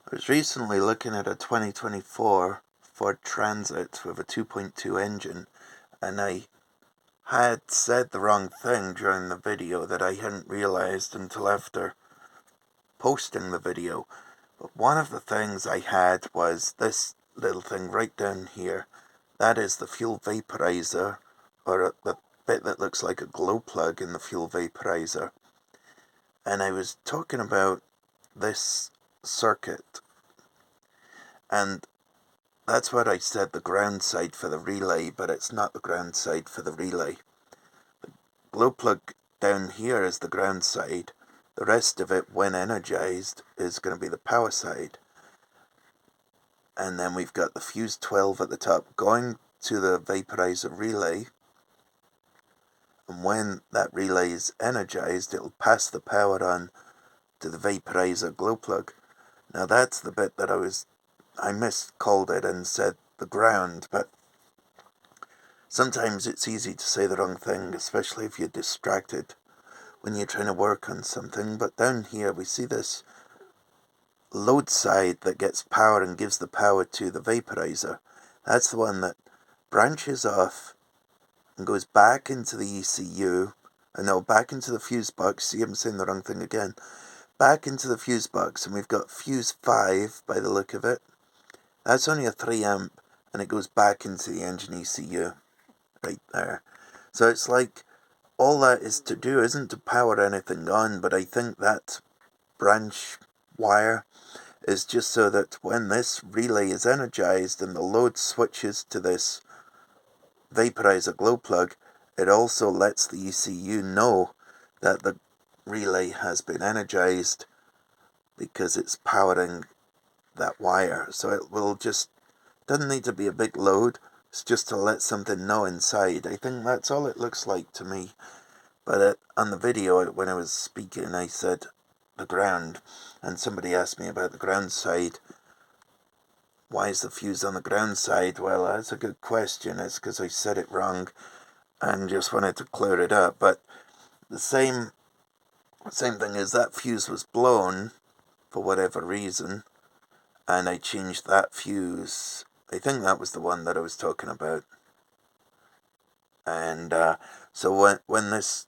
I was recently looking at a 2024 Ford Transit with a 2.2 engine, and I had said the wrong thing during the video that I hadn't realized until after posting the video. But one of the things I had was this little thing right down here. That is the fuel vaporizer, or the bit that looks like a glow plug in the fuel vaporizer. And I was talking about this circuit, and that's what I said, the ground side for the relay, but it's not the ground side for the relay. The glow plug down here is the ground side. The rest of it, when energized, is going to be the power side. And then we've got the fuse 12 at the top going to the vaporizer relay. And when that relay is energized, it'll pass the power on to the vaporizer glow plug. Now that's the bit that I miscalled it and said the ground, but sometimes it's easy to say the wrong thing, especially if you're distracted when you're trying to work on something. But down here we see this load side that gets power and gives the power to the vaporizer. That's the one that branches off and goes back into the ECU, and no, back into the fuse box. See, I'm saying the wrong thing again. Back into the fuse box, and we've got fuse 5 by the look of it. That's only a 3 amp, and it goes back into the engine ECU, right there. So it's like, all that is to do isn't to power anything on, but I think that branch wire is just so that when this relay is energized and the load switches to this vaporizer glow plug, it also lets the ECU know that the relay has been energized because it's powering that wire. So it will just, doesn't need to be a big load, it's just to let something know inside. I think that's all it looks like to me. But on the video, when I was speaking, I said the ground, and somebody asked me about the ground side. Why is the fuse on the ground side? Well, that's a good question. It's because I said it wrong and just wanted to clear it up. But the same thing is that fuse was blown for whatever reason, and I changed that fuse. I think that was the one that I was talking about. And so when this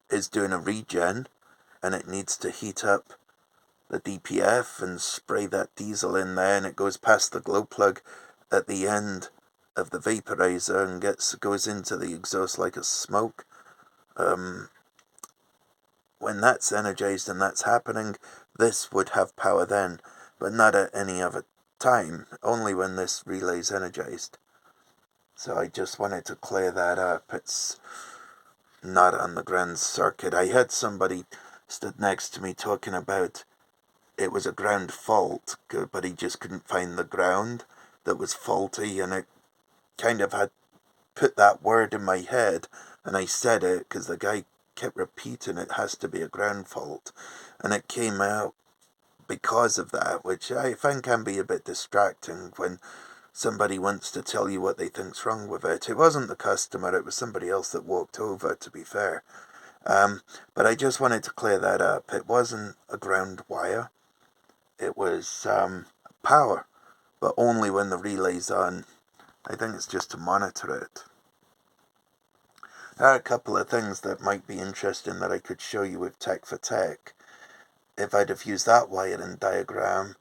is doing a regen and it needs to heat up the DPF and spray that diesel in there, and it goes past the glow plug at the end of the vaporizer and goes into the exhaust like a smoke. When that's energized and that's happening, this would have power then, but not at any other time, only when this relay is energized. So I just wanted to clear that up. It's not on the ground circuit. I had somebody stood next to me talking about it was a ground fault, but he just couldn't find the ground that was faulty, and it kind of had put that word in my head, and I said it because the guy kept repeating it has to be a ground fault, and it came out because of that, which I find can be a bit distracting when somebody wants to tell you what they think's wrong with it. It wasn't the customer, it was somebody else that walked over, to be fair. But I just wanted to clear that up. It wasn't a ground wire. It was power, but only when the relay's on. I think it's just to monitor it. There are a couple of things that might be interesting that I could show you with Tech for Tech. If I'd have used that wiring diagram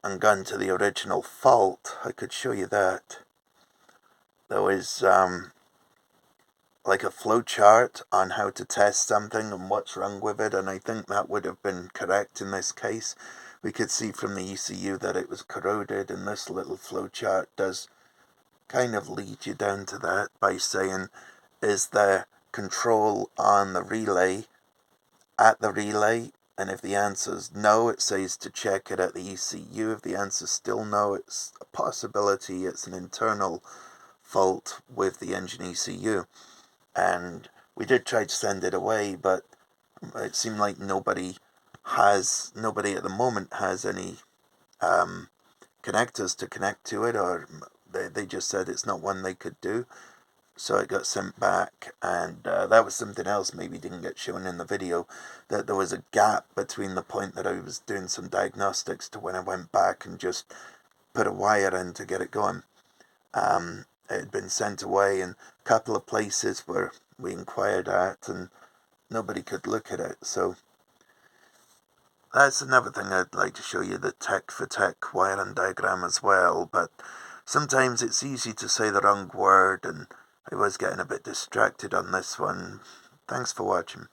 and gone to the original fault, I could show you that. There was like a flow chart on how to test something and what's wrong with it, and I think that would have been correct in this case. We could see from the ECU that it was corroded, and this little flow chart does kind of lead you down to that by saying, is there control on the relay at the relay? And if the answer is no, it says to check it at the ECU. If the answer is still no, it's a possibility it's an internal fault with the engine ECU. And we did try to send it away, but it seemed like nobody at the moment has any connectors to connect to it, or they just said it's not one they could do. so it got sent back, and that was something else maybe didn't get shown in the video, that there was a gap between the point that I was doing some diagnostics to when I went back and just put a wire in to get it going. It had been sent away in a couple of places where we inquired at, and nobody could look at it. So that's another thing I'd like to show you, the tech for tech wiring diagram as well, but sometimes it's easy to say the wrong word, and I was getting a bit distracted on this one. Thanks for watching.